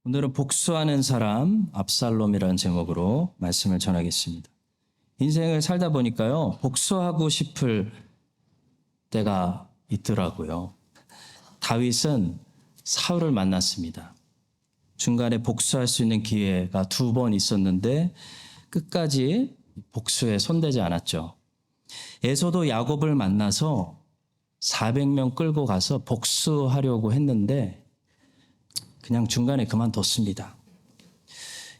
오늘은 복수하는 사람 압살롬이라는 제목으로 말씀을 전하겠습니다. 인생을 살다 보니까요, 복수하고 싶을 때가 있더라고요. 다윗은 사울을 만났습니다. 중간에 복수할 수 있는 기회가 2번 있었는데 끝까지 복수에 손대지 않았죠. 에서도 야곱을 만나서 400명 끌고 가서 복수하려고 했는데 그냥 중간에 그만뒀습니다.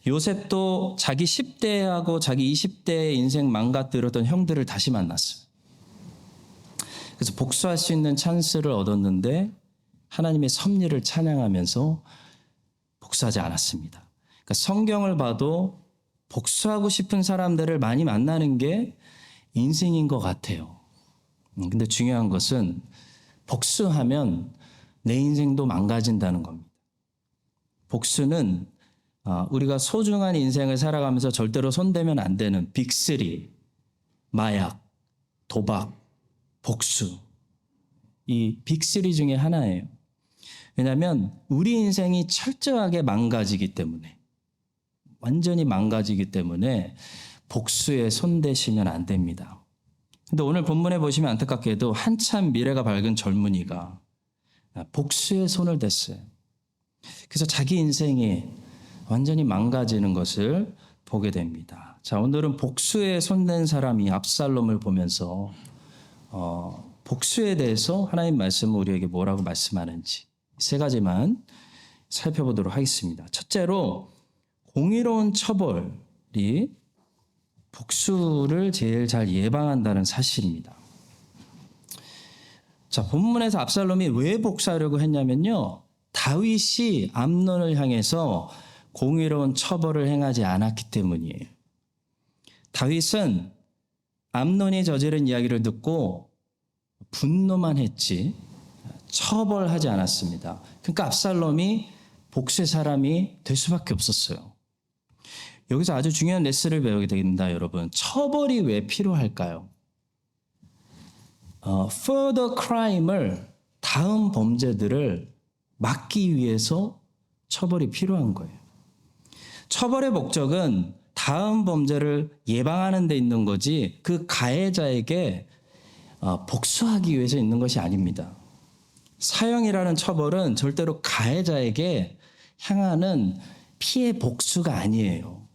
요셉도 자기 10대하고 자기 20대의 인생 망가뜨렸던 형들을 다시 만났어요. 그래서 복수할 수 있는 찬스를 얻었는데 하나님의 섭리를 찬양하면서 복수하지 않았습니다. 그러니까 성경을 봐도 복수하고 싶은 사람들을 많이 만나는 게 인생인 것 같아요. 근데 중요한 것은 복수하면 내 인생도 망가진다는 겁니다. 복수는 우리가 소중한 인생을 살아가면서 절대로 손대면 안 되는 빅3, 마약, 도박, 복수. 이 빅3 중에 하나예요. 왜냐하면 우리 인생이 철저하게 망가지기 때문에, 완전히 망가지기 때문에 복수에 손대시면 안 됩니다. 근데 오늘 본문에 보시면 안타깝게도 한참 미래가 밝은 젊은이가 복수에 손을 댔어요. 그래서 자기 인생이 완전히 망가지는 것을 보게 됩니다. 자, 오늘은 복수에 손댄 사람이 압살롬을 보면서 복수에 대해서 하나님 말씀은 우리에게 뭐라고 말씀하는지 3가지만 살펴보도록 하겠습니다. 첫째로 공의로운 처벌이 복수를 제일 잘 예방한다는 사실입니다. 자, 본문에서 압살롬이 왜 복수하려고 했냐면요, 다윗이 암논을 향해서 공의로운 처벌을 행하지 않았기 때문이에요. 다윗은 암논이 저지른 이야기를 듣고 분노만 했지 처벌하지 않았습니다. 그러니까 압살롬이 복수의 사람이 될 수밖에 없었어요. 여기서 아주 중요한 레슨을 배우게 됩니다, 여러분. 처벌이 왜 필요할까요? further crime을, 다음 범죄들을 막기 위해서 처벌이 필요한 거예요. 처벌의 목적은 다음 범죄를 예방하는 데 있는 거지 그 가해자에게 복수하기 위해서 있는 것이 아닙니다. 사형이라는 처벌은 절대로 가해자에게 향하는 피해 복수가 아니에요.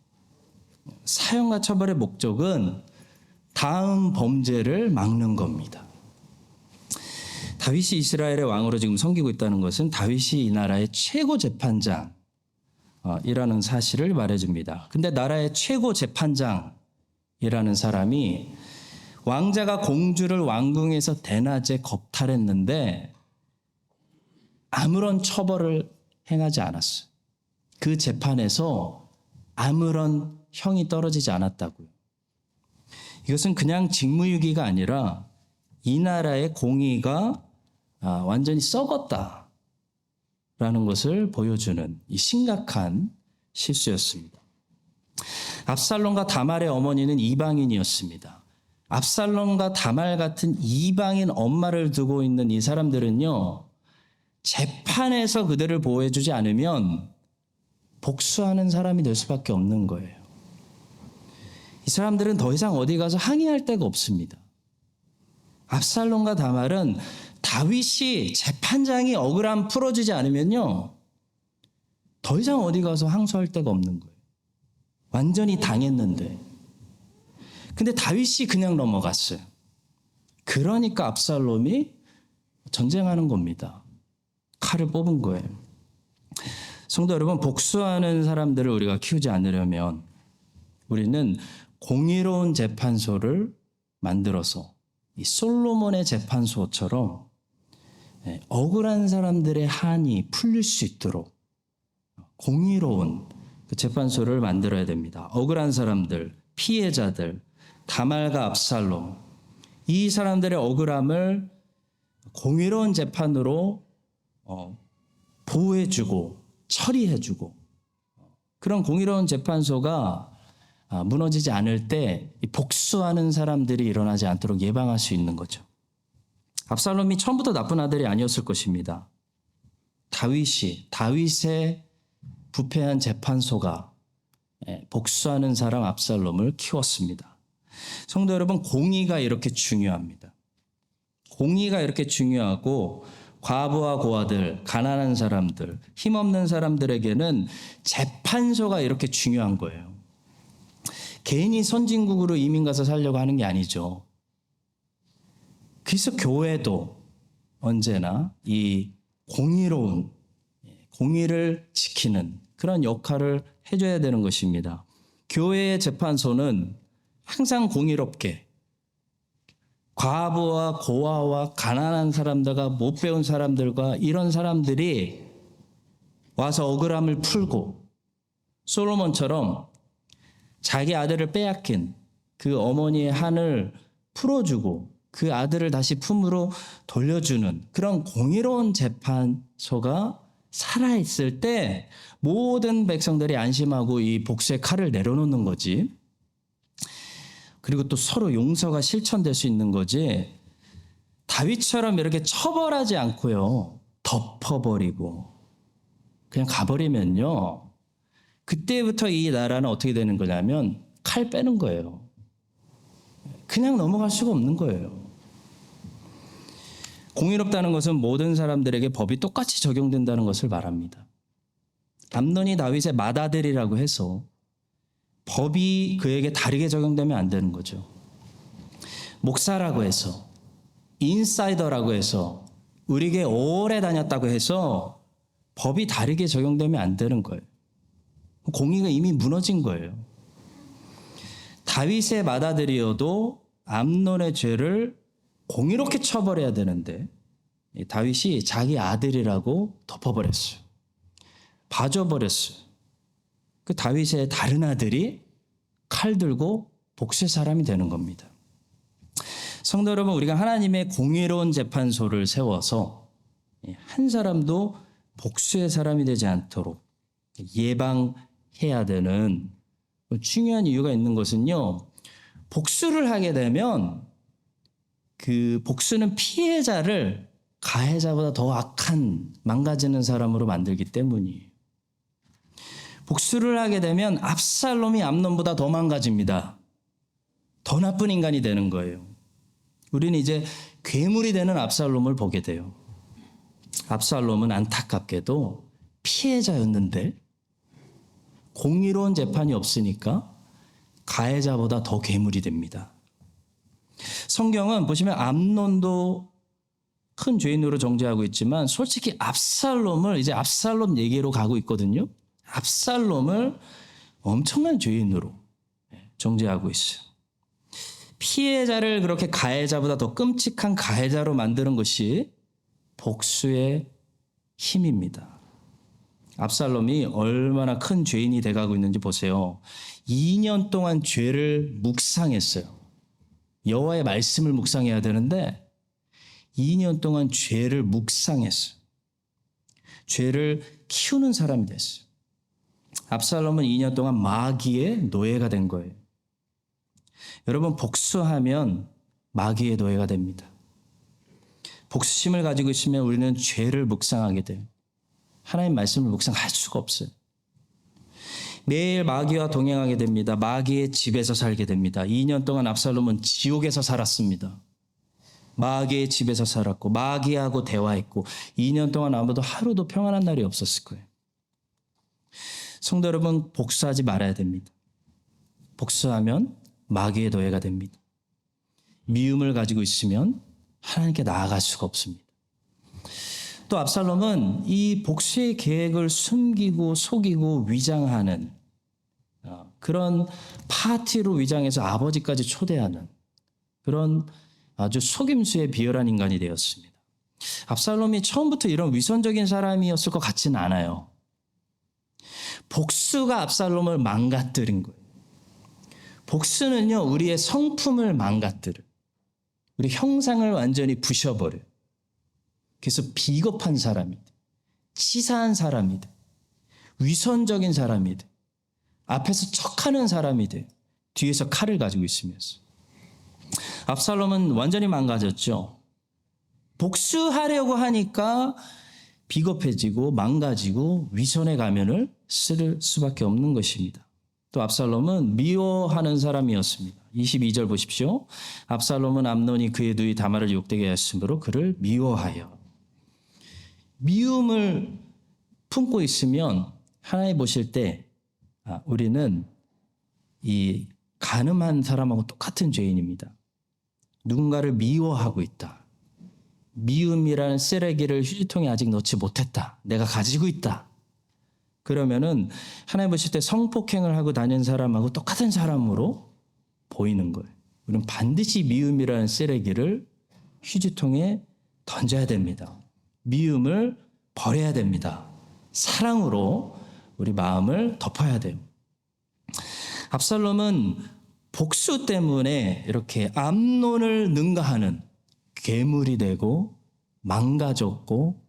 사형과 처벌의 목적은 다음 범죄를 막는 겁니다. 다윗이 이스라엘의 왕으로 지금 섬기고 있다는 것은 다윗이 이 나라의 최고 재판장이라는 사실을 말해줍니다. 근데 나라의 최고 재판장이라는 사람이 왕자가 공주를 왕궁에서 대낮에 겁탈했는데 아무런 처벌을 행하지 않았어요. 그 재판에서 아무런 형이 떨어지지 않았다고요. 이것은 그냥 직무유기가 아니라 이 나라의 공의가 완전히 썩었다라는 것을 보여주는 이 심각한 실수였습니다. 압살롬과 다말의 어머니는 이방인이었습니다. 압살롬과 다말 같은 이방인 엄마를 두고 있는 이 사람들은요, 재판에서 그들을 보호해주지 않으면 복수하는 사람이 될 수밖에 없는 거예요. 이 사람들은 더 이상 어디 가서 항의할 데가 없습니다. 압살롬과 다말은 다윗이 재판장이 억울함 풀어주지 않으면요, 더 이상 어디 가서 항소할 데가 없는 거예요. 완전히 당했는데. 근데 다윗이 그냥 넘어갔어요. 그러니까 압살롬이 전쟁하는 겁니다. 칼을 뽑은 거예요. 성도 여러분, 복수하는 사람들을 우리가 키우지 않으려면 우리는 공의로운 재판소를 만들어서 이 솔로몬의 재판소처럼 억울한 사람들의 한이 풀릴 수 있도록 공의로운 그 재판소를 만들어야 됩니다. 억울한 사람들, 피해자들, 다말과 압살롬, 이 사람들의 억울함을 공의로운 재판으로 보호해주고 처리해주고, 그런 공의로운 재판소가 무너지지 않을 때 복수하는 사람들이 일어나지 않도록 예방할 수 있는 거죠. 압살롬이 처음부터 나쁜 아들이 아니었을 것입니다. 다윗의 부패한 재판소가 복수하는 사람 압살롬을 키웠습니다. 성도 여러분, 공의가 이렇게 중요합니다. 공의가 이렇게 중요하고 과부와 고아들, 가난한 사람들, 힘없는 사람들에게는 재판소가 이렇게 중요한 거예요. 개인이 선진국으로 이민 가서 살려고 하는 게 아니죠. 그래서 교회도 언제나 이 공의로운, 공의를 지키는 그런 역할을 해줘야 되는 것입니다. 교회의 재판소는 항상 공의롭게 과부와 고아와 가난한 사람들과 못 배운 사람들과 이런 사람들이 와서 억울함을 풀고 솔로몬처럼 자기 아들을 빼앗긴 그 어머니의 한을 풀어주고 그 아들을 다시 품으로 돌려주는 그런 공의로운 재판소가 살아있을 때 모든 백성들이 안심하고 이 복수의 칼을 내려놓는 거지. 그리고 또 서로 용서가 실천될 수 있는 거지. 다윗처럼 이렇게 처벌하지 않고요. 덮어버리고 그냥 가버리면요. 그때부터 이 나라는 어떻게 되는 거냐면 칼 빼는 거예요. 그냥 넘어갈 수가 없는 거예요. 공의롭다는 것은 모든 사람들에게 법이 똑같이 적용된다는 것을 말합니다. 암논이 다윗의 맏아들이라고 해서 법이 그에게 다르게 적용되면 안 되는 거죠. 목사라고 해서, 인사이더라고 해서, 우리에게 오래 다녔다고 해서 법이 다르게 적용되면 안 되는 거예요. 공의가 이미 무너진 거예요. 다윗의 맏아들이어도 암논의 죄를 공의롭게 처벌해야 되는데 다윗이 자기 아들이라고 덮어버렸어요. 봐줘버렸어요. 그 다윗의 다른 아들이 칼 들고 복수의 사람이 되는 겁니다. 성도 여러분, 우리가 하나님의 공의로운 재판소를 세워서 한 사람도 복수의 사람이 되지 않도록 예방해야 되는 중요한 이유가 있는 것은요. 복수를 하게 되면 그 복수는 피해자를 가해자보다 더 악한 망가지는 사람으로 만들기 때문이에요. 복수를 하게 되면 압살롬이 암논보다 더 망가집니다. 더 나쁜 인간이 되는 거예요. 우리는 이제 괴물이 되는 압살롬을 보게 돼요. 압살롬은 안타깝게도 피해자였는데 공의로운 재판이 없으니까 가해자보다 더 괴물이 됩니다. 성경은 보시면 암논도 큰 죄인으로 정죄하고 있지만 솔직히 압살롬을 이제 압살롬 얘기로 가고 있거든요. 압살롬을 엄청난 죄인으로 정죄하고 있어요. 피해자를 그렇게 가해자보다 더 끔찍한 가해자로 만드는 것이 복수의 힘입니다. 압살롬이 얼마나 큰 죄인이 돼가고 있는지 보세요. 2년 동안 죄를 묵상했어요. 여호와의 말씀을 묵상해야 되는데 2년 동안 죄를 묵상했어요. 죄를 키우는 사람이 됐어요. 압살롬은 2년 동안 마귀의 노예가 된 거예요. 여러분, 복수하면 마귀의 노예가 됩니다. 복수심을 가지고 있으면 우리는 죄를 묵상하게 돼요. 하나님 말씀을 묵상할 수가 없어요. 매일 마귀와 동행하게 됩니다. 마귀의 집에서 살게 됩니다. 2년 동안 압살롬은 지옥에서 살았습니다. 마귀의 집에서 살았고 마귀하고 대화했고 2년 동안 아무도 하루도 평안한 날이 없었을 거예요. 성도 여러분, 복수하지 말아야 됩니다. 복수하면 마귀의 노예가 됩니다. 미움을 가지고 있으면 하나님께 나아갈 수가 없습니다. 또 압살롬은 이 복수의 계획을 숨기고 속이고 위장하는 그런 파티로 위장해서 아버지까지 초대하는 그런 아주 속임수에 비열한 인간이 되었습니다. 압살롬이 처음부터 이런 위선적인 사람이었을 것 같지는 않아요. 복수가 압살롬을 망가뜨린 거예요. 복수는요, 우리의 성품을 망가뜨려요. 우리 형상을 완전히 부셔버려요. 그래서 비겁한 사람이 돼. 치사한 사람이 돼. 위선적인 사람이 돼. 앞에서 척하는 사람이 돼. 뒤에서 칼을 가지고 있으면서. 압살롬은 완전히 망가졌죠. 복수하려고 하니까 비겁해지고 망가지고 위선의 가면을 쓸 수밖에 없는 것입니다. 또 압살롬은 미워하는 사람이었습니다. 22절 보십시오. 압살롬은 암논이 그의 누이 다말을 욕되게 하였으므로 그를 미워하여. 미움을 품고 있으면 하나님 보실 때 우리는 이 간음한 사람하고 똑같은 죄인입니다. 누군가를 미워하고 있다. 미움이라는 쓰레기를 휴지통에 아직 넣지 못했다. 내가 가지고 있다. 그러면은 하나님 보실 때 성폭행을 하고 다니는 사람하고 똑같은 사람으로 보이는 거예요. 우리는 반드시 미움이라는 쓰레기를 휴지통에 던져야 됩니다. 미움을 버려야 됩니다. 사랑으로 우리 마음을 덮어야 돼요. 압살롬은 복수 때문에 이렇게 암논을 능가하는 괴물이 되고 망가졌고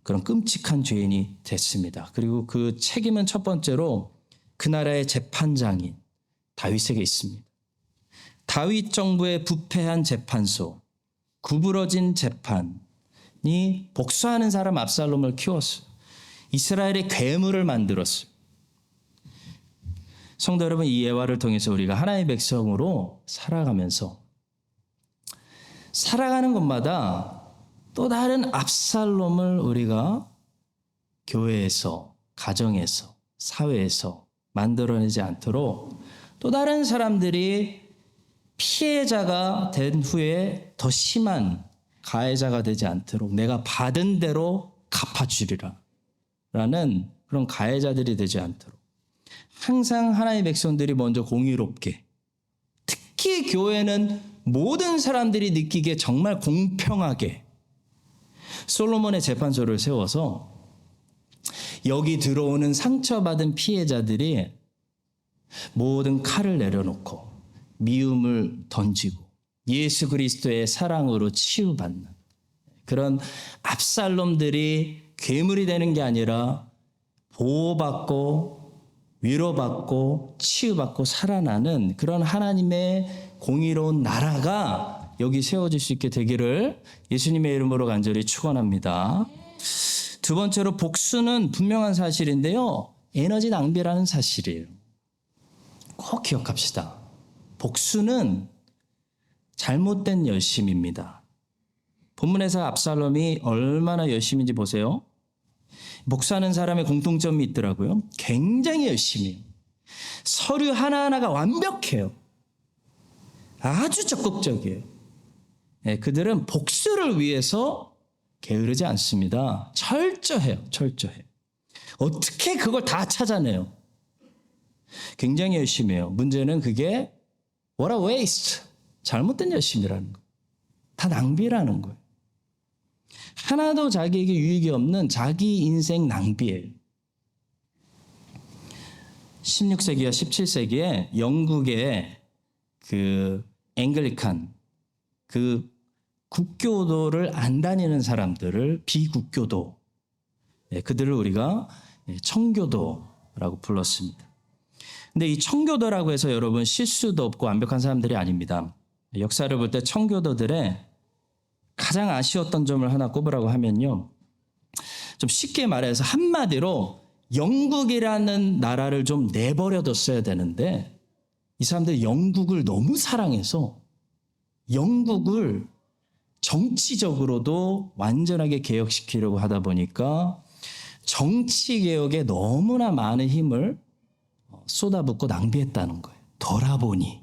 그런 끔찍한 죄인이 됐습니다. 그리고 그 책임은 첫 번째로 그 나라의 재판장인 다윗에게 있습니다. 다윗 정부의 부패한 재판소, 구부러진 재판이 복수하는 사람 압살롬을 키웠어요. 이스라엘의 괴물을 만들었어요. 성도 여러분, 이 예화를 통해서 우리가 하나님의 백성으로 살아가면서 살아가는 것마다 또 다른 압살롬을 우리가 교회에서, 가정에서, 사회에서 만들어내지 않도록 또 다른 사람들이 피해자가 된 후에 더 심한 가해자가 되지 않도록 내가 받은 대로 갚아주리라 라는 그런 가해자들이 되지 않도록 항상 하나님의 백성들이 먼저 공의롭게, 특히 교회는 모든 사람들이 느끼기에 정말 공평하게 솔로몬의 재판소를 세워서 여기 들어오는 상처받은 피해자들이 모든 칼을 내려놓고 미움을 던지고 예수 그리스도의 사랑으로 치유받는 그런 압살롬들이 괴물이 되는 게 아니라 보호받고 위로받고 치유받고 살아나는 그런 하나님의 공의로운 나라가 여기 세워질 수 있게 되기를 예수님의 이름으로 간절히 축원합니다. 두 번째로 복수는 분명한 사실인데요. 에너지 낭비라는 사실이에요. 꼭 기억합시다. 복수는 잘못된 열심입니다. 본문에서 압살롬이 얼마나 열심인지 보세요. 복수하는 사람의 공통점이 있더라고요. 굉장히 열심히 해요. 서류 하나하나가 완벽해요. 아주 적극적이에요. 네, 그들은 복수를 위해서 게으르지 않습니다. 철저해요. 철저해요. 어떻게 그걸 다 찾아내요? 굉장히 열심히 해요. 문제는 그게 what a waste. 잘못된 열심이라는 거예요. 다 낭비라는 거예요. 하나도 자기에게 유익이 없는 자기 인생 낭비예요. 16세기와 17세기에 영국의 그 앵글리칸, 그 국교도를 안 다니는 사람들을 비국교도, 그들을 우리가 청교도라고 불렀습니다. 근데 이 청교도라고 해서 여러분 실수도 없고 완벽한 사람들이 아닙니다. 역사를 볼 때 청교도들의 가장 아쉬웠던 점을 하나 꼽으라고 하면요. 좀 쉽게 말해서 한마디로 영국이라는 나라를 좀 내버려뒀어야 되는데 이 사람들이 영국을 너무 사랑해서 영국을 정치적으로도 완전하게 개혁시키려고 하다 보니까 정치개혁에 너무나 많은 힘을 쏟아붓고 낭비했다는 거예요. 돌아보니.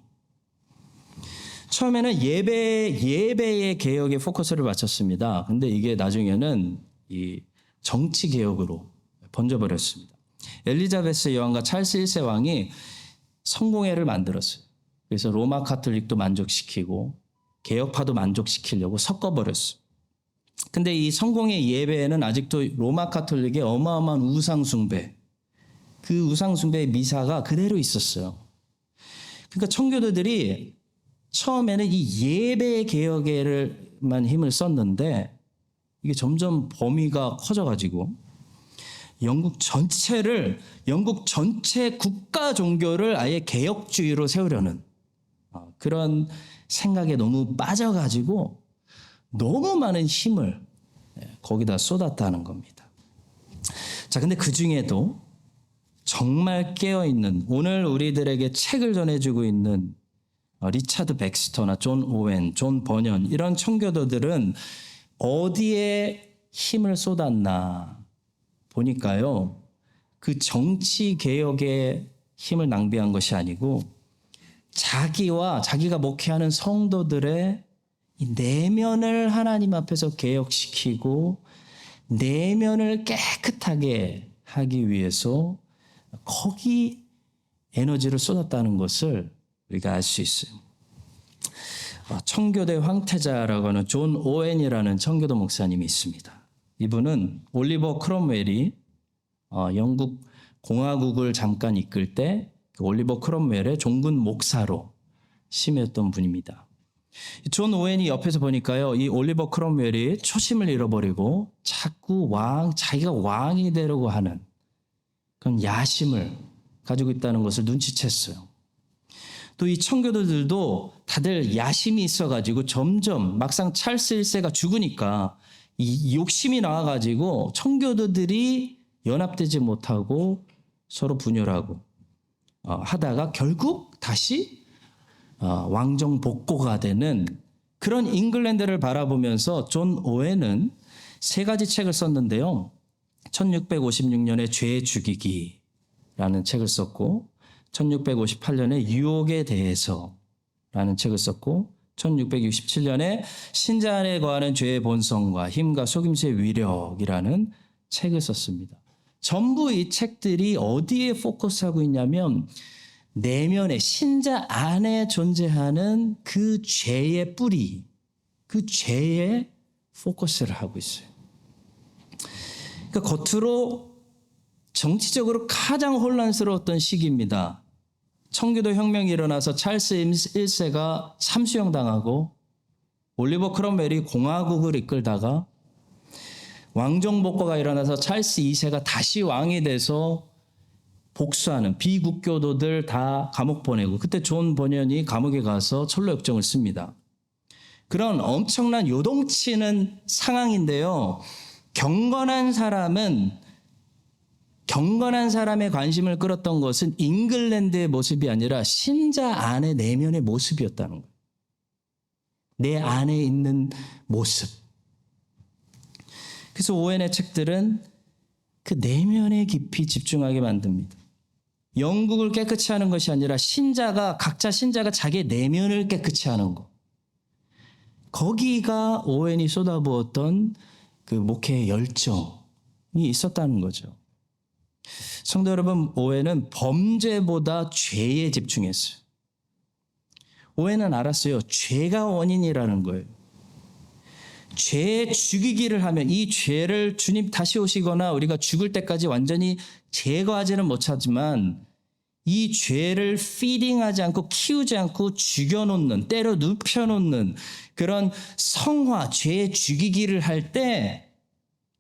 처음에는 예배의 개혁에 포커스를 맞췄습니다. 근데 이게 나중에는 이 정치 개혁으로 번져버렸습니다. 엘리자베스 여왕과 찰스 1세 왕이 성공회를 만들었어요. 그래서 로마 카톨릭도 만족시키고 개혁파도 만족시키려고 섞어버렸어요. 근데 이 성공회 예배에는 아직도 로마 카톨릭의 어마어마한 우상숭배, 그 우상숭배의 미사가 그대로 있었어요. 그러니까 청교도들이 처음에는 이 예배 개혁에만 힘을 썼는데 이게 점점 범위가 커져가지고 영국 전체 국가 종교를 아예 개혁주의로 세우려는 그런 생각에 너무 빠져가지고 너무 많은 힘을 거기다 쏟았다는 겁니다. 자, 근데 그 중에도 정말 깨어있는, 오늘 우리들에게 책을 전해주고 있는 리차드 백스터나 존 오웬, 존 버년 이런 청교도들은 어디에 힘을 쏟았나 보니까요, 그 정치 개혁에 힘을 낭비한 것이 아니고 자기가 목회하는 성도들의 이 내면을 하나님 앞에서 개혁시키고 내면을 깨끗하게 하기 위해서 거기 에너지를 쏟았다는 것을 우리가 알 수 있어요. 청교도의 황태자라고 하는 존 오웬이라는 청교도 목사님이 있습니다. 이분은 올리버 크롬웰이 영국 공화국을 잠깐 이끌 때 올리버 크롬웰의 종군 목사로 심했던 분입니다. 존 오웬이 옆에서 보니까요, 이 올리버 크롬웰이 초심을 잃어버리고 자꾸 자기가 왕이 되려고 하는 그런 야심을 가지고 있다는 것을 눈치챘어요. 또 이 청교도들도 다들 야심이 있어가지고 점점 막상 찰스 1세가 죽으니까 이 욕심이 나와가지고 청교도들이 연합되지 못하고 서로 분열하고 하다가 결국 다시 왕정 복고가 되는 그런 잉글랜드를 바라보면서 존 오웬은 세 가지 책을 썼는데요. 1656년에 죄 죽이기라는 책을 썼고, 1658년에 유혹에 대해서라는 책을 썼고, 1667년에 신자 안에 거하는 죄의 본성과 힘과 속임수의 위력이라는 책을 썼습니다. 전부 이 책들이 어디에 포커스하고 있냐면 내면에, 신자 안에 존재하는 그 죄의 뿌리, 그 죄에 포커스를 하고 있어요. 그러니까 겉으로 정치적으로 가장 혼란스러웠던 시기입니다. 청교도 혁명이 일어나서 찰스 1세가 참수형 당하고 올리버 크롬웰이 공화국을 이끌다가 왕정 복고가 일어나서 찰스 2세가 다시 왕이 돼서 복수하는 비국교도들 다 감옥 보내고, 그때 존 버년이 감옥에 가서 철로역정을 씁니다. 그런 엄청난 요동치는 상황인데요. 경건한 사람의 관심을 끌었던 것은 잉글랜드의 모습이 아니라 신자 안의 내면의 모습이었다는 거예요. 내 안에 있는 모습. 그래서 오웬의 책들은 그 내면에 깊이 집중하게 만듭니다. 영국을 깨끗이 하는 것이 아니라 각자 신자가 자기의 내면을 깨끗이 하는 것. 거기가 오웬이 쏟아부었던 그 목회의 열정이 있었다는 거죠. 성도 여러분, 오웬은 범죄보다 죄에 집중했어요. 오웬은 알았어요. 죄가 원인이라는 거예요. 죄 죽이기를 하면 이 죄를 주님 다시 오시거나 우리가 죽을 때까지 완전히 제거하지는 못하지만 이 죄를 피딩하지 않고 키우지 않고 죽여놓는, 때려 눕혀놓는 그런 성화, 죄 죽이기를 할 때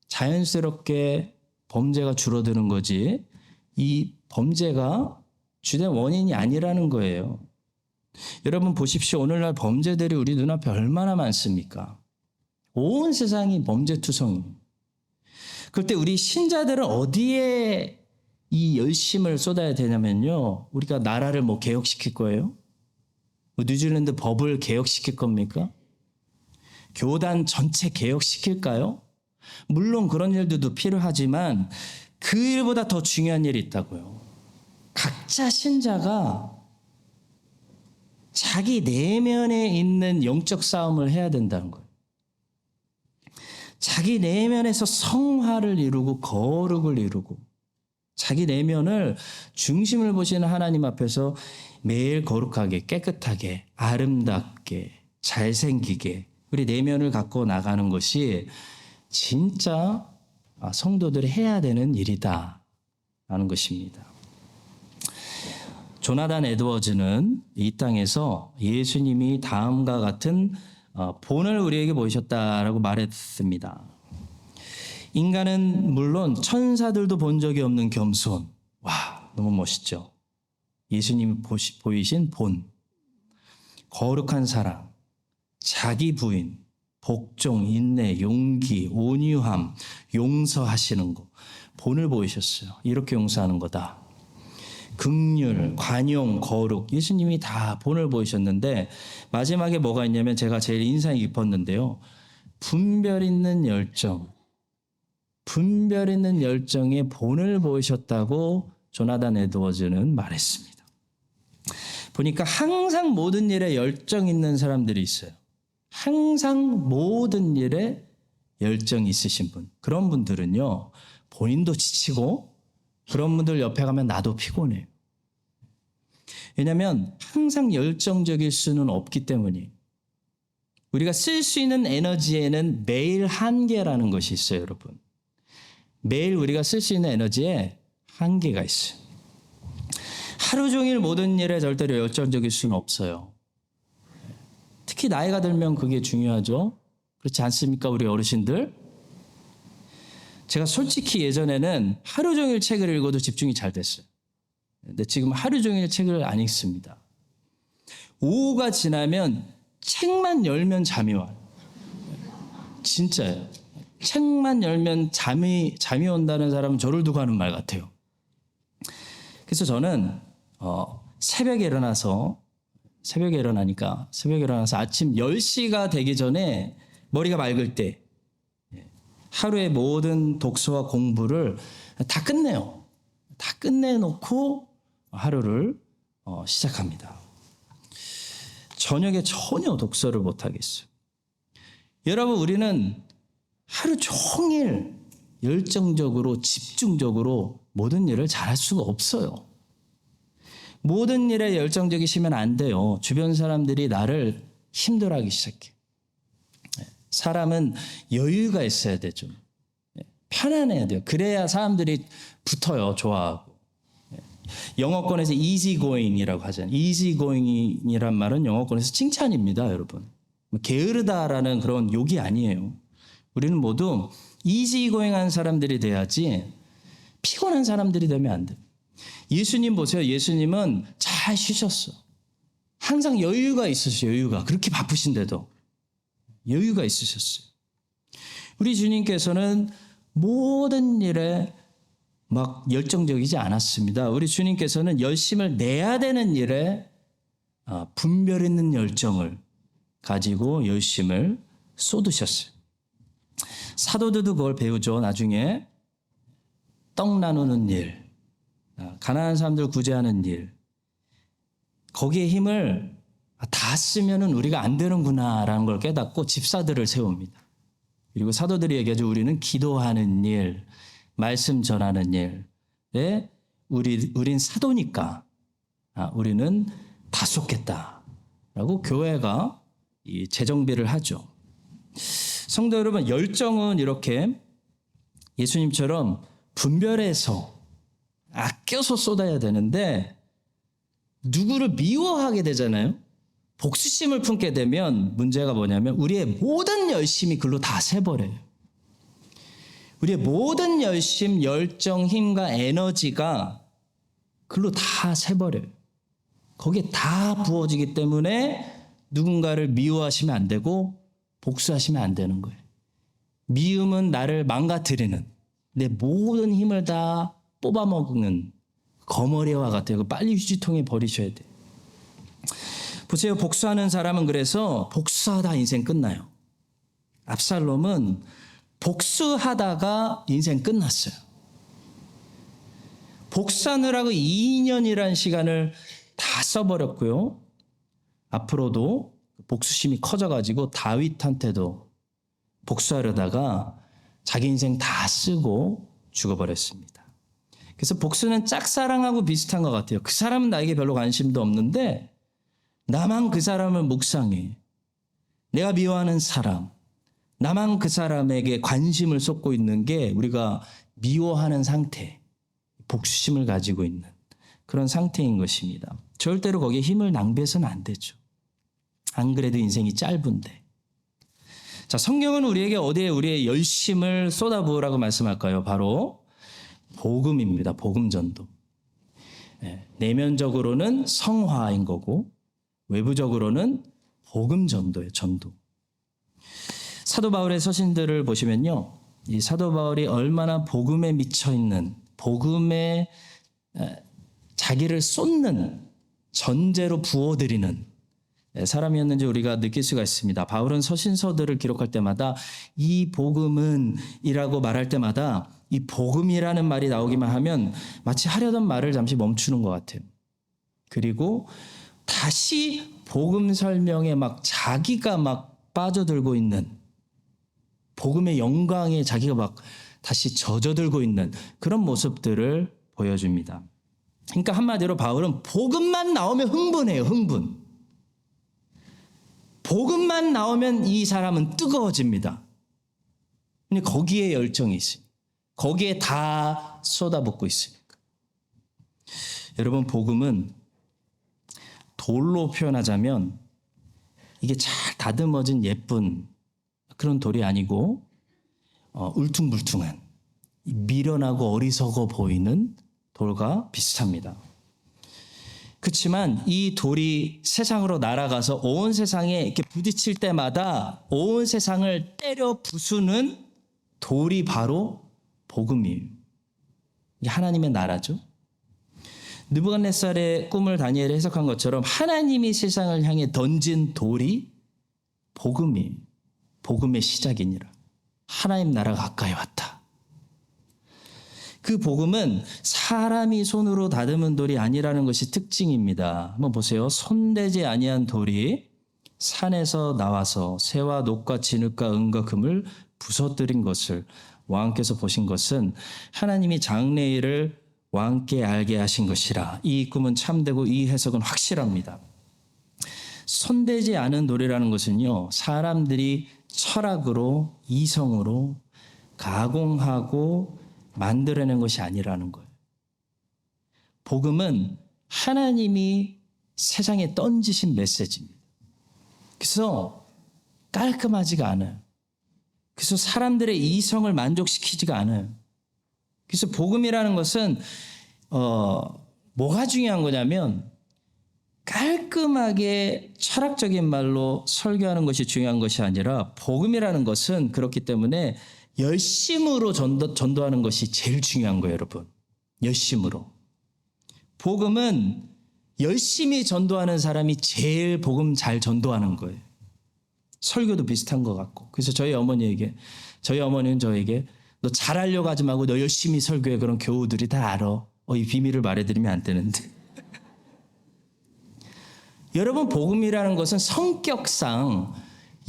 자연스럽게 범죄가 줄어드는 거지, 이 범죄가 주된 원인이 아니라는 거예요. 여러분 보십시오. 오늘날 범죄들이 우리 눈앞에 얼마나 많습니까? 온 세상이 범죄투성이에요. 그럴 때 우리 신자들은 어디에 이 열심을 쏟아야 되냐면요, 우리가 나라를 개혁시킬 거예요? 뉴질랜드 법을 개혁시킬 겁니까? 교단 전체 개혁시킬까요? 물론 그런 일들도 필요하지만 그 일보다 더 중요한 일이 있다고요. 각자 신자가 자기 내면에 있는 영적 싸움을 해야 된다는 거예요. 자기 내면에서 성화를 이루고 거룩을 이루고 자기 내면을 중심을 보시는 하나님 앞에서 매일 거룩하게, 깨끗하게, 아름답게, 잘생기게 우리 내면을 갖고 나가는 것이 진짜 성도들이 해야 되는 일이다 라는 것입니다. 조나단 에드워즈는 이 땅에서 예수님이 다음과 같은 본을 우리에게 보이셨다라고 말했습니다. 인간은 물론 천사들도 본 적이 없는 겸손. 와, 너무 멋있죠. 예수님이 보이신 본, 거룩한 사랑, 자기 부인, 복종, 인내, 용기, 온유함, 용서하시는 거. 본을 보이셨어요. 이렇게 용서하는 거다. 긍휼, 관용, 거룩. 예수님이 다 본을 보이셨는데 마지막에 뭐가 있냐면 제가 제일 인상이 깊었는데요. 분별 있는 열정. 분별 있는 열정에 본을 보이셨다고 조나단 에드워즈는 말했습니다. 보니까 항상 모든 일에 열정 있는 사람들이 있어요. 항상 모든 일에 열정이 있으신 분. 그런 분들은요. 본인도 지치고 그런 분들 옆에 가면 나도 피곤해요. 왜냐하면 항상 열정적일 수는 없기 때문이에요. 우리가 쓸 수 있는 에너지에는 매일 한계라는 것이 있어요, 여러분. 매일 우리가 쓸 수 있는 에너지에 한계가 있어요. 하루 종일 모든 일에 절대로 열정적일 수는 없어요. 특히 나이가 들면 그게 중요하죠. 그렇지 않습니까, 우리 어르신들? 제가 솔직히 예전에는 하루 종일 책을 읽어도 집중이 잘 됐어요. 근데 지금 하루 종일 책을 안 읽습니다. 오후가 지나면 책만 열면 잠이 와요. 진짜예요. 책만 열면 잠이 온다는 사람은 저를 두고 하는 말 같아요. 그래서 저는 새벽에 일어나서 아침 10시가 되기 전에 머리가 맑을 때 하루의 모든 독서와 공부를 다 끝내요. 다 끝내놓고 하루를 시작합니다. 저녁에 전혀 독서를 못하겠어요. 여러분, 우리는 하루 종일 열정적으로 집중적으로 모든 일을 잘할 수가 없어요. 모든 일에 열정적이시면 안 돼요. 주변 사람들이 나를 힘들어하기 시작해요. 사람은 여유가 있어야 되죠. 편안해야 돼요. 그래야 사람들이 붙어요. 좋아하고. 영어권에서 easygoing이라고 하잖아요. easygoing이란 말은 영어권에서 칭찬입니다, 여러분. 게으르다라는 그런 욕이 아니에요. 우리는 모두 easygoing한 사람들이 돼야지 피곤한 사람들이 되면 안 돼요. 예수님 보세요. 예수님은 잘 쉬셨어. 항상 여유가 있으셔요. 여유가. 그렇게 바쁘신데도 여유가 있으셨어요. 우리 주님께서는 모든 일에 막 열정적이지 않았습니다. 우리 주님께서는 열심을 내야 되는 일에 분별 있는 열정을 가지고 열심을 쏟으셨어요. 사도들도 그걸 배우죠. 나중에 떡 나누는 일, 가난한 사람들 구제하는 일, 거기에 힘을 다 쓰면은 우리가 안 되는구나라는 걸 깨닫고 집사들을 세웁니다. 그리고 사도들이 얘기하죠. 우리는 기도하는 일, 말씀 전하는 일에 우린 사도니까 우리는 다 쏟겠다라고 교회가 이 재정비를 하죠. 성도 여러분, 열정은 이렇게 예수님처럼 분별해서 아껴서 쏟아야 되는데 누구를 미워하게 되잖아요. 복수심을 품게 되면 문제가 뭐냐면 우리의 모든 열심이 글로 다 새버려요. 우리의 모든 열심, 열정, 힘과 에너지가 글로 다 새버려요. 거기에 다 부어지기 때문에 누군가를 미워하시면 안 되고 복수하시면 안 되는 거예요. 미움은 나를 망가뜨리는, 내 모든 힘을 다 뽑아먹는 거머리와 같아요. 빨리 휴지통에 버리셔야 돼요. 보세요. 복수하는 사람은 그래서 복수하다 인생 끝나요. 압살롬은 복수하다가 인생 끝났어요. 복수하느라고 2년이라는 시간을 다 써버렸고요. 앞으로도 복수심이 커져가지고 다윗한테도 복수하려다가 자기 인생 다 쓰고 죽어버렸습니다. 그래서 복수는 짝사랑하고 비슷한 것 같아요. 그 사람은 나에게 별로 관심도 없는데 나만 그 사람을 묵상해. 내가 미워하는 사람, 나만 그 사람에게 관심을 쏟고 있는 게 우리가 미워하는 상태, 복수심을 가지고 있는 그런 상태인 것입니다. 절대로 거기에 힘을 낭비해서는 안 되죠. 안 그래도 인생이 짧은데. 자, 성경은 우리에게 어디에 우리의 열심을 쏟아부으라고 말씀할까요? 바로 복음입니다. 복음 전도. 내면적으로는 성화인 거고 외부적으로는 복음 전도예요. 전도. 사도 바울의 서신들을 보시면요, 이 사도 바울이 얼마나 복음에 미쳐 있는, 복음에 자기를 쏟는, 전제로 부어드리는 사람이었는지 우리가 느낄 수가 있습니다. 바울은 서신서들을 기록할 때마다 이 복음은 이라고 말할 때마다 이 복음이라는 말이 나오기만 하면 마치 하려던 말을 잠시 멈추는 것 같아요. 그리고 다시 복음 설명에 막 자기가 막 빠져들고 있는, 복음의 영광에 자기가 막 다시 젖어들고 있는 그런 모습들을 보여줍니다. 그러니까 한마디로 바울은 복음만 나오면 흥분해요. 흥분. 복음만 나오면 이 사람은 뜨거워집니다. 근데 거기에 열정이 있습니다. 거기에 다 쏟아붓고 있으니까. 여러분, 복음은 돌로 표현하자면 이게 잘 다듬어진 예쁜 그런 돌이 아니고 울퉁불퉁한, 미련하고 어리석어 보이는 돌과 비슷합니다. 그렇지만 이 돌이 세상으로 날아가서 온 세상에 이렇게 부딪힐 때마다 온 세상을 때려 부수는 돌이 바로 복음이에요. 이게 하나님의 나라죠. 느부갓네살의 꿈을 다니엘이 해석한 것처럼 하나님이 세상을 향해 던진 돌이 복음이에요. 복음의 시작이니라. 하나님 나라가 가까이 왔다. 그 복음은 사람이 손으로 다듬은 돌이 아니라는 것이 특징입니다. 한번 보세요. 손대지 아니한 돌이 산에서 나와서 새와 녹과 진흙과 은과 금을 부서뜨린 것을 왕께서 보신 것은 하나님이 장래일을 왕께 알게 하신 것이라. 이 꿈은 참되고 이 해석은 확실합니다. 손대지 않은 돌이라는 것은요, 사람들이 철학으로, 이성으로 가공하고 만들어낸 것이 아니라는 거예요. 복음은 하나님이 세상에 던지신 메시지입니다. 그래서 깔끔하지가 않아요. 그래서 사람들의 이성을 만족시키지가 않아요. 그래서 복음이라는 것은 뭐가 중요한 거냐면 깔끔하게 철학적인 말로 설교하는 것이 중요한 것이 아니라 복음이라는 것은 그렇기 때문에 열심으로 전도하는 것이 제일 중요한 거예요, 여러분. 열심으로. 복음은 열심히 전도하는 사람이 제일 복음 잘 전도하는 거예요. 설교도 비슷한 것 같고. 그래서 저희 어머니는 저에게 너 잘하려고 하지 말고 너 열심히 설교해. 그런 교우들이 다 알아. 이 비밀을 말해드리면 안 되는데. 여러분, 복음이라는 것은 성격상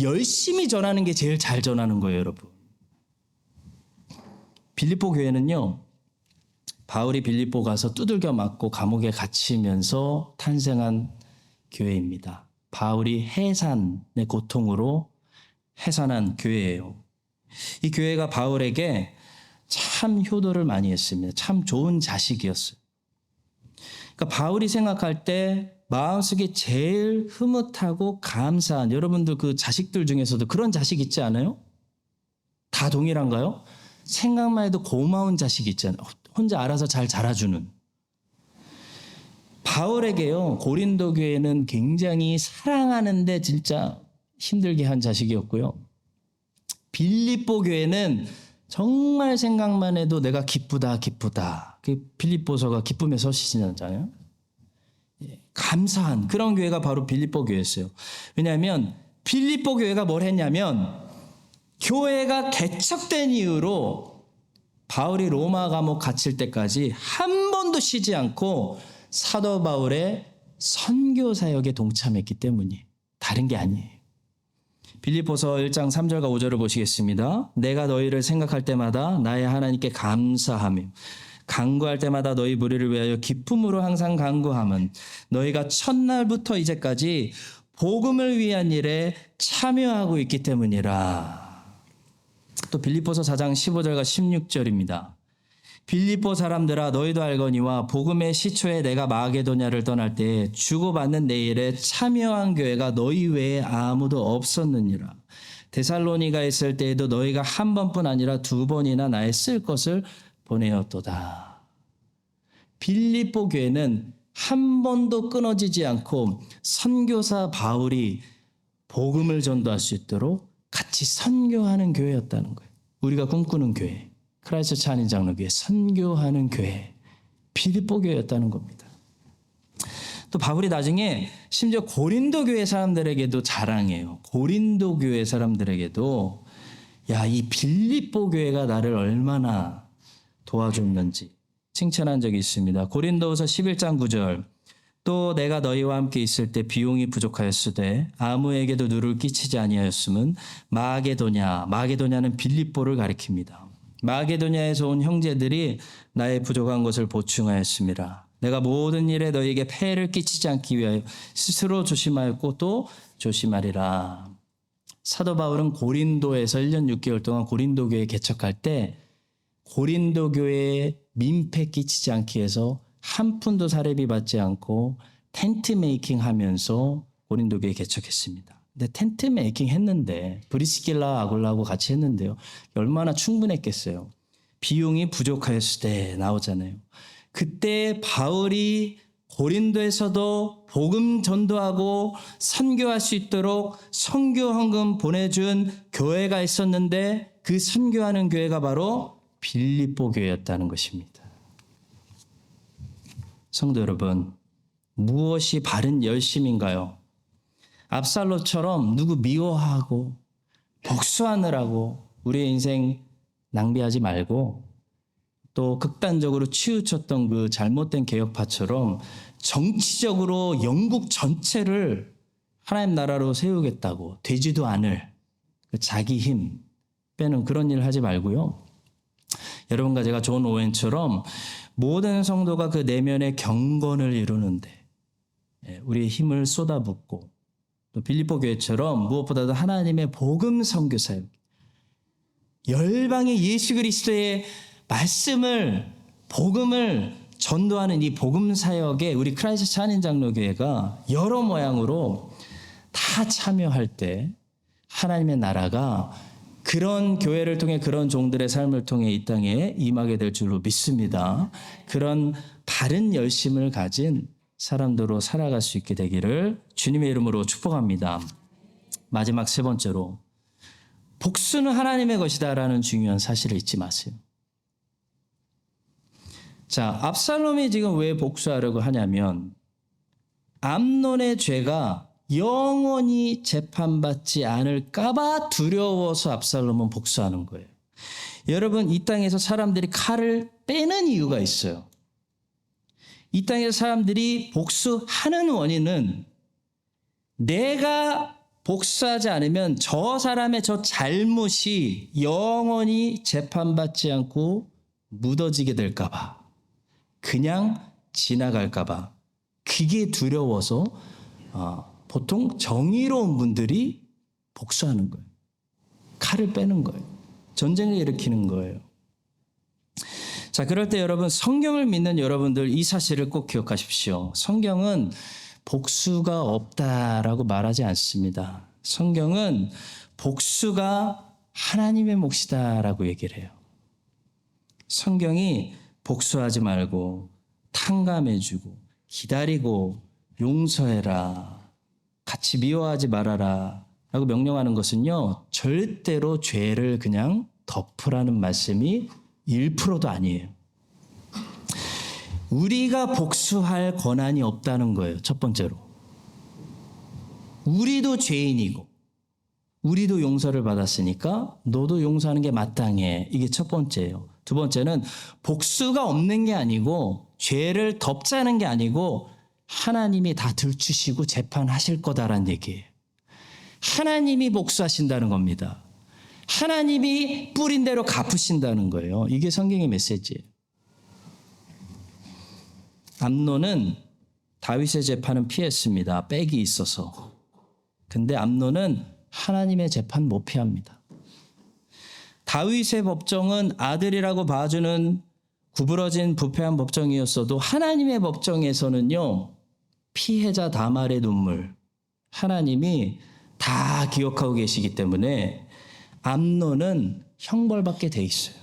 열심히 전하는 게 제일 잘 전하는 거예요, 여러분. 빌립보 교회는요, 바울이 빌립보 가서 두들겨 맞고 감옥에 갇히면서 탄생한 교회입니다. 바울이 해산의 고통으로 해산한 교회예요. 이 교회가 바울에게 참 효도를 많이 했습니다. 참 좋은 자식이었어요. 그러니까 바울이 생각할 때 마음속에 제일 흐뭇하고 감사한, 여러분들 그 자식들 중에서도 그런 자식 있지 않아요? 다 동일한가요? 생각만 해도 고마운 자식이 있잖아요. 혼자 알아서 잘 자라주는. 바울에게요, 고린도 교회는 굉장히 사랑하는데 진짜 힘들게 한 자식이었고요. 빌립보 교회는 정말 생각만 해도 내가 기쁘다. 그 빌립보서가 기쁨의 서신이잖아요. 감사한 그런 교회가 바로 빌립보 교회였어요. 왜냐하면 빌립보 교회가 뭘 했냐면 교회가 개척된 이후로 바울이 로마 감옥 갇힐 때까지 한 번도 쉬지 않고 사도 바울의 선교 사역에 동참했기 때문이에요. 다른 게 아니에요. 빌립보서 1장 3절과 5절을 보시겠습니다. 내가 너희를 생각할 때마다 나의 하나님께 감사하며 간구할 때마다 너희 무리를 위하여 기쁨으로 항상 간구함은 너희가 첫날부터 이제까지 복음을 위한 일에 참여하고 있기 때문이라. 또 빌립보서 4장 15절과 16절입니다. 빌립보 사람들아 너희도 알거니와 복음의 시초에 내가 마게도냐를 떠날 때 주고받는 내 일에 참여한 교회가 너희 외에 아무도 없었느니라. 데살로니가 있을 때에도 너희가 한 번뿐 아니라 두 번이나 나의 쓸 것을 보내었도다. 빌립보 교회는 한 번도 끊어지지 않고 선교사 바울이 복음을 전도할 수 있도록 같이 선교하는 교회였다는 거예요. 우리가 꿈꾸는 교회, 크라이스트 한인장로교회, 선교하는 교회, 빌립보 교회였다는 겁니다. 또 바울이 나중에 심지어 고린도 교회 사람들에게도 자랑해요. 고린도 교회 사람들에게도 야, 이 빌립보 교회가 나를 얼마나 도와줬는지 칭찬한 적이 있습니다. 고린도후서 11장 9절. 또 내가 너희와 함께 있을 때 비용이 부족하였으되 아무에게도 누를 끼치지 아니하였음은 마게도냐는 빌립보를 가리킵니다. 마게도냐에서 온 형제들이 나의 부족한 것을 보충하였습니다. 내가 모든 일에 너희에게 폐해를 끼치지 않기 위하여 스스로 조심하였고 또 조심하리라. 사도 바울은 고린도에서 1년 6개월 동안 고린도 교회 개척할 때 고린도 교회에 민폐 끼치지 않기 위해서 한 푼도 사례비 받지 않고 텐트 메이킹 하면서 고린도 교회 개척했습니다. 근데 텐트 메이킹 했는데 브리스길라 아굴라하고 같이 했는데요. 얼마나 충분했겠어요. 비용이 부족하였을 때 나오잖아요. 그때 바울이 고린도에서도 복음 전도하고 선교할 수 있도록 선교 헌금 보내준 교회가 있었는데 그 선교하는 교회가 바로 빌립보 교회였다는 것입니다. 성도 여러분, 무엇이 바른 열심인가요? 압살롬처럼 누구 미워하고 복수하느라고 우리의 인생 낭비하지 말고 또 극단적으로 치우쳤던 그 잘못된 개혁파처럼 정치적으로 영국 전체를 하나님 나라로 세우겠다고 되지도 않을 자기 힘 빼는 그런 일을 하지 말고요. 여러분과 제가 존 오웬처럼 모든 성도가 그 내면의 경건을 이루는데 우리의 힘을 쏟아붓고 또 빌립보 교회처럼 무엇보다도 하나님의 복음 선교 사역, 열방의 예수 그리스도의 말씀을 복음을 전도하는 이 복음 사역에 우리 크라이스트 한인장로교회가 여러 모양으로 다 참여할 때 하나님의 나라가 그런 교회를 통해 그런 종들의 삶을 통해 이 땅에 임하게 될 줄로 믿습니다. 그런 바른 열심을 가진 사람들로 살아갈 수 있게 되기를 주님의 이름으로 축복합니다. 마지막 세 번째로 복수는 하나님의 것이다라는 중요한 사실을 잊지 마세요. 자, 압살롬이 지금 왜 복수하려고 하냐면 암논의 죄가 영원히 재판받지 않을까 봐 두려워서 압살롬은 복수하는 거예요. 여러분, 이 땅에서 사람들이 칼을 빼는 이유가 있어요. 이 땅에서 사람들이 복수하는 원인은 내가 복수하지 않으면 저 사람의 저 잘못이 영원히 재판받지 않고 묻어지게 될까 봐, 그냥 지나갈까 봐, 그게 두려워서 보통 정의로운 분들이 복수하는 거예요. 칼을 빼는 거예요. 전쟁을 일으키는 거예요. 자, 그럴 때 여러분, 성경을 믿는 여러분들 이 사실을 꼭 기억하십시오. 성경은 복수가 없다라고 말하지 않습니다. 성경은 복수가 하나님의 몫이다라고 얘기를 해요. 성경이 복수하지 말고 탕감해주고 기다리고 용서해라, 같이 미워하지 말아라 라고 명령하는 것은요, 절대로 죄를 그냥 덮으라는 말씀이 1%도 아니에요. 우리가 복수할 권한이 없다는 거예요. 첫 번째로. 우리도 죄인이고 우리도 용서를 받았으니까 너도 용서하는 게 마땅해. 이게 첫 번째예요. 두 번째는 복수가 없는 게 아니고 죄를 덮자는 게 아니고 하나님이 다 들추시고 재판하실 거다라는 얘기예요. 하나님이 복수하신다는 겁니다. 하나님이 뿌린 대로 갚으신다는 거예요. 이게 성경의 메시지예요. 암논은 다윗의 재판은 피했습니다. 빽이 있어서. 근데 암논은 하나님의 재판 못 피합니다. 다윗의 법정은 아들이라고 봐주는 구부러진 부패한 법정이었어도 하나님의 법정에서는요, 피해자 다말의 눈물, 하나님이 다 기억하고 계시기 때문에 암논은 형벌받게 돼 있어요.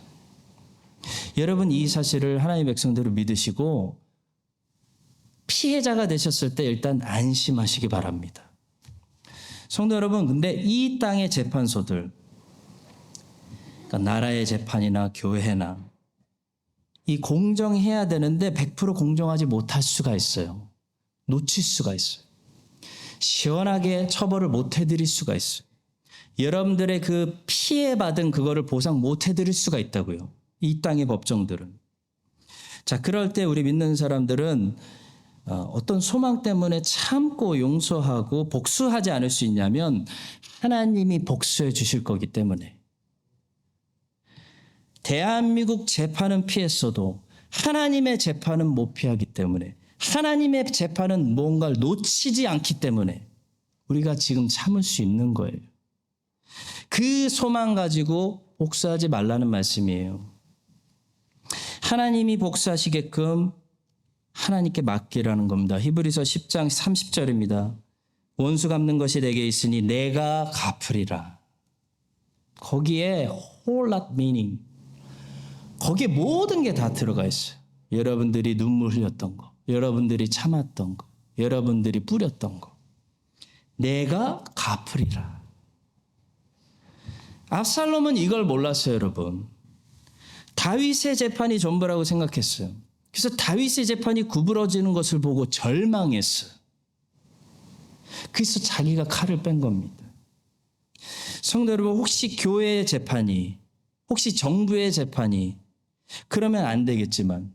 여러분, 이 사실을 하나님의 백성들을 믿으시고 피해자가 되셨을 때 일단 안심하시기 바랍니다. 성도 여러분, 근데 이 땅의 재판소들, 그러니까 나라의 재판이나 교회나 이 공정해야 되는데 100% 공정하지 못할 수가 있어요. 놓칠 수가 있어요. 시원하게 처벌을 못 해드릴 수가 있어요. 여러분들의 그 피해받은 그거를 보상 못 해드릴 수가 있다고요. 이 땅의 법정들은. 자, 그럴 때 우리 믿는 사람들은 어떤 소망 때문에 참고 용서하고 복수하지 않을 수 있냐면 하나님이 복수해 주실 거기 때문에. 대한민국 재판은 피했어도 하나님의 재판은 못 피하기 때문에, 하나님의 재판은 뭔가를 놓치지 않기 때문에 우리가 지금 참을 수 있는 거예요. 그 소망 가지고 복수하지 말라는 말씀이에요. 하나님이 복수하시게끔 하나님께 맡기라는 겁니다. 히브리서 10장 30절입니다. 원수 갚는 것이 내게 있으니 내가 갚으리라. 거기에 whole lot meaning, 거기에 모든 게 다 들어가 있어요. 여러분들이 눈물 흘렸던 거, 여러분들이 참았던 거, 여러분들이 뿌렸던 거, 내가 갚으리라. 압살롬은 이걸 몰랐어요, 여러분. 다윗의 재판이 전부라고 생각했어요. 그래서 다윗의 재판이 구부러지는 것을 보고 절망했어요. 그래서 자기가 칼을 뺀 겁니다. 성도 여러분, 혹시 교회의 재판이, 혹시 정부의 재판이 그러면 안 되겠지만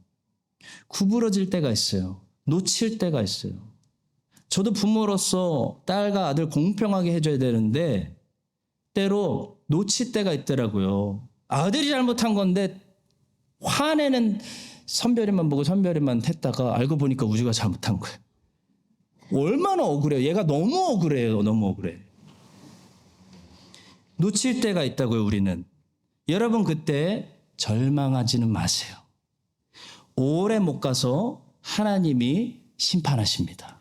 구부러질 때가 있어요. 놓칠 때가 있어요. 저도 부모로서 딸과 아들 공평하게 해줘야 되는데 때로 놓칠 때가 있더라고요. 아들이 잘못한 건데 화내는 선별이만 보고 선별이만 했다가 알고 보니까 우주가 잘못한 거예요. 얼마나 억울해요. 얘가 너무 억울해요. 너무 억울해. 놓칠 때가 있다고요, 우리는. 여러분, 그때 절망하지는 마세요. 오래 못 가서 하나님이 심판하십니다.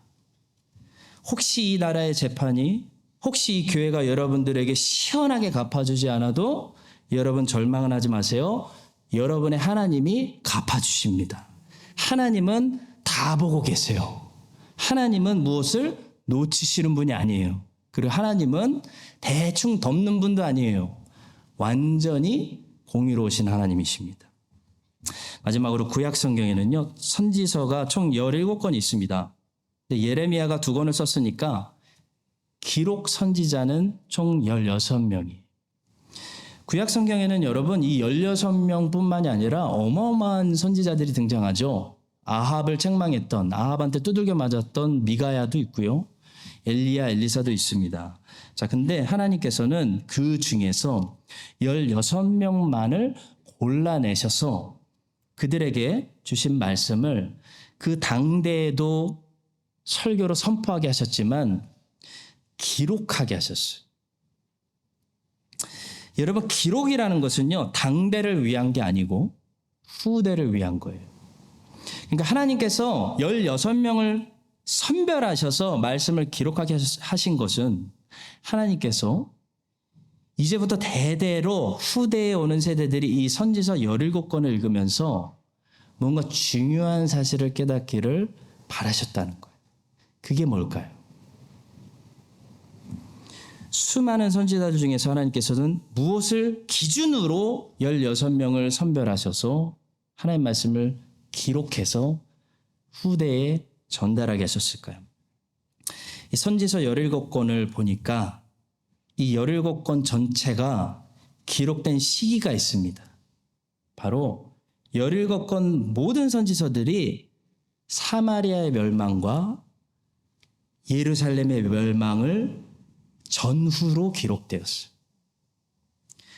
혹시 이 나라의 재판이, 혹시 이 교회가 여러분들에게 시원하게 갚아주지 않아도 여러분 절망은 하지 마세요. 여러분의 하나님이 갚아주십니다. 하나님은 다 보고 계세요. 하나님은 무엇을 놓치시는 분이 아니에요. 그리고 하나님은 대충 덮는 분도 아니에요. 완전히 공의로우신 하나님이십니다. 마지막으로 구약 성경에는요, 선지서가 총 17권이 있습니다. 예레미야가 2권을 썼으니까 기록 선지자는 총 16명이. 구약 성경에는 여러분 이 16명뿐만이 아니라 어마어마한 선지자들이 등장하죠. 아합을 책망했던, 아합한테 두들겨 맞았던 미가야도 있고요. 엘리야, 엘리사도 있습니다. 자, 근데 하나님께서는 그 중에서 16명만을 골라내셔서 그들에게 주신 말씀을 그 당대에도 설교로 선포하게 하셨지만 기록하게 하셨어요. 여러분, 기록이라는 것은요, 당대를 위한 게 아니고 후대를 위한 거예요. 그러니까 하나님께서 16명을 선별하셔서 말씀을 기록하게 하신 것은 하나님께서 이제부터 대대로 후대에 오는 세대들이 이 선지서 17권을 읽으면서 뭔가 중요한 사실을 깨닫기를 바라셨다는 거예요. 그게 뭘까요? 수많은 선지자들 중에서 하나님께서는 무엇을 기준으로 16명을 선별하셔서 하나님 말씀을 기록해서 후대에 전달하게 하셨을까요? 이 선지서 17권을 보니까 이 17권 전체가 기록된 시기가 있습니다. 바로 17권 모든 선지서들이 사마리아의 멸망과 예루살렘의 멸망을 전후로 기록되었어요.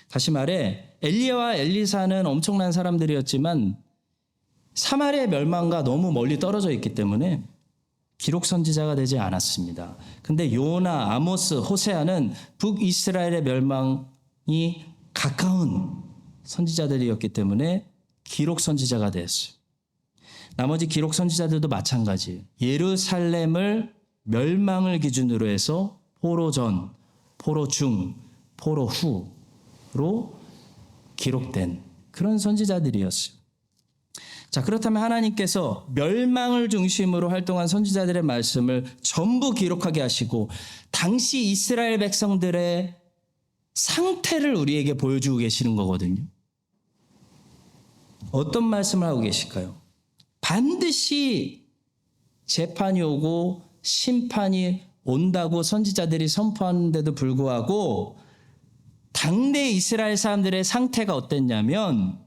다시 말해 엘리야와 엘리사는 엄청난 사람들이었지만 사마리아의 멸망과 너무 멀리 떨어져 있기 때문에 기록 선지자가 되지 않았습니다. 근데 요나, 아모스, 호세아는 북이스라엘의 멸망이 가까운 선지자들이었기 때문에 기록 선지자가 되었어요. 나머지 기록 선지자들도 마찬가지예요. 예루살렘을 멸망을 기준으로 해서 포로 전, 포로 중, 포로 후로 기록된 그런 선지자들이었어요. 자, 그렇다면 하나님께서 멸망을 중심으로 활동한 선지자들의 말씀을 전부 기록하게 하시고 당시 이스라엘 백성들의 상태를 우리에게 보여주고 계시는 거거든요. 어떤 말씀을 하고 계실까요? 반드시 재판이 오고 심판이 온다고 선지자들이 선포하는데도 불구하고 당대 이스라엘 사람들의 상태가 어땠냐면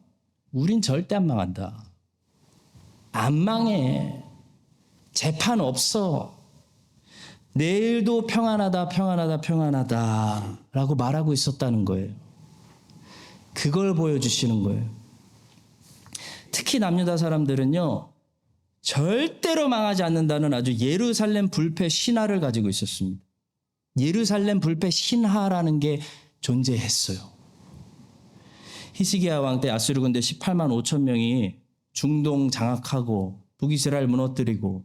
우린 절대 안 망한다. 안 망해. 재판 없어. 내일도 평안하다, 평안하다, 평안하다 라고 말하고 있었다는 거예요. 그걸 보여주시는 거예요. 특히 남유다 사람들은요, 절대로 망하지 않는다는 아주 예루살렘 불패 신화를 가지고 있었습니다. 예루살렘 불패 신화라는 게 존재했어요. 히스기야 왕 때 아수르 군대 18만 5천 명이 중동 장악하고 북이스라엘 무너뜨리고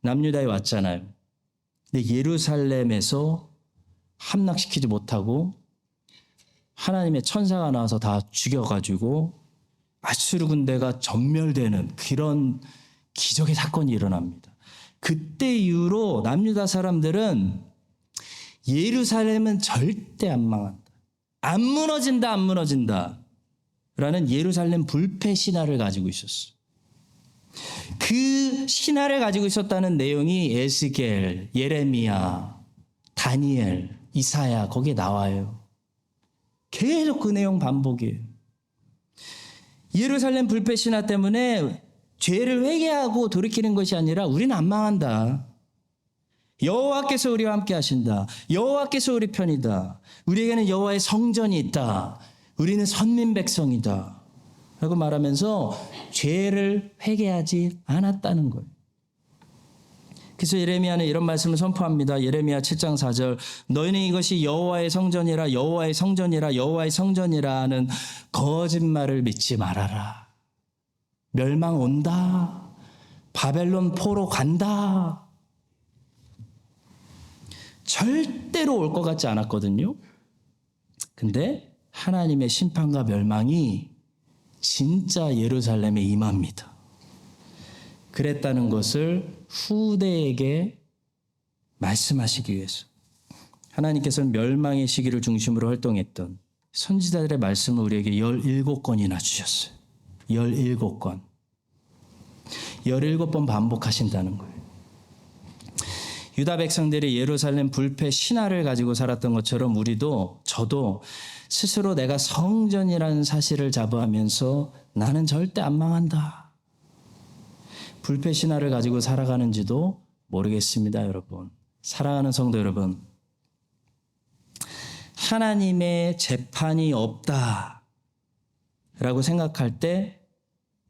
남유다에 왔잖아요. 근데 예루살렘에서 함락시키지 못하고 하나님의 천사가 나와서 다 죽여가지고 아수르 군대가 전멸되는 그런 기적의 사건이 일어납니다. 그때 이후로 남유다 사람들은 예루살렘은 절대 안 망한다. 안 무너진다, 안 무너진다. 라는 예루살렘 불패 신화를 가지고 있었어요. 그 신화를 가지고 있었다는 내용이 에스겔, 예레미야, 다니엘, 이사야 거기에 나와요. 계속 그 내용 반복이에요. 예루살렘 불패 신화 때문에 죄를 회개하고 돌이키는 것이 아니라 우리는 안 망한다. 여호와께서 우리와 함께 하신다. 여호와께서 우리 편이다. 우리에게는 여호와의 성전이 있다. 우리는 선민 백성이다. 라고 말하면서 죄를 회개하지 않았다는 거예요. 그래서 예레미야는 이런 말씀을 선포합니다. 예레미야 7장 4절 너희는 이것이 여호와의 성전이라 여호와의 성전이라 여호와의 성전이라 하는 거짓말을 믿지 말아라. 멸망 온다. 바벨론 포로 간다. 절대로 올 것 같지 않았거든요. 근데 하나님의 심판과 멸망이 진짜 예루살렘에 임합니다. 그랬다는 것을 후대에게 말씀하시기 위해서 하나님께서는 멸망의 시기를 중심으로 활동했던 선지자들의 말씀을 우리에게 17권이나 주셨어요. 17권. 17번 반복하신다는 거예요. 유다 백성들이 예루살렘 불패 신화를 가지고 살았던 것처럼 저도 스스로 내가 성전이라는 사실을 자부하면서 나는 절대 안 망한다. 불패 신화를 가지고 살아가는지도 모르겠습니다, 여러분. 사랑하는 성도 여러분. 하나님의 재판이 없다라고 생각할 때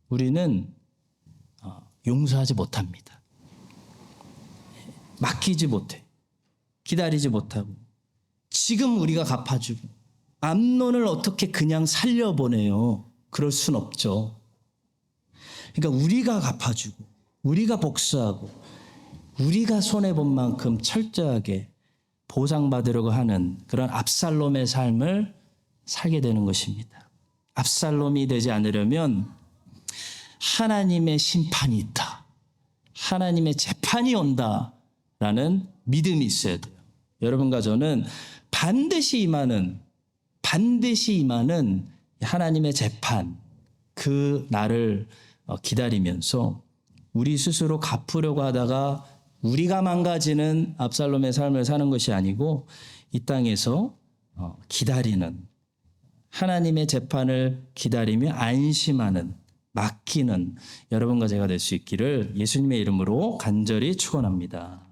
우리는 용서하지 못합니다. 맡기지 못해. 기다리지 못하고. 지금 우리가 갚아주고. 암논을 어떻게 그냥 살려보내요. 그럴 순 없죠. 그러니까 우리가 갚아주고 우리가 복수하고 우리가 손해본 만큼 철저하게 보상받으려고 하는 그런 압살롬의 삶을 살게 되는 것입니다. 압살롬이 되지 않으려면 하나님의 심판이 있다. 하나님의 재판이 온다라는 믿음이 있어야 돼요. 여러분과 저는 반드시 임하는 하나님의 재판, 그 날을 기다리면서 우리 스스로 갚으려고 하다가 우리가 망가지는 압살롬의 삶을 사는 것이 아니고 이 땅에서 기다리는 하나님의 재판을 기다리며 안심하는 맡기는 여러분과 제가 될 수 있기를 예수님의 이름으로 간절히 축원합니다.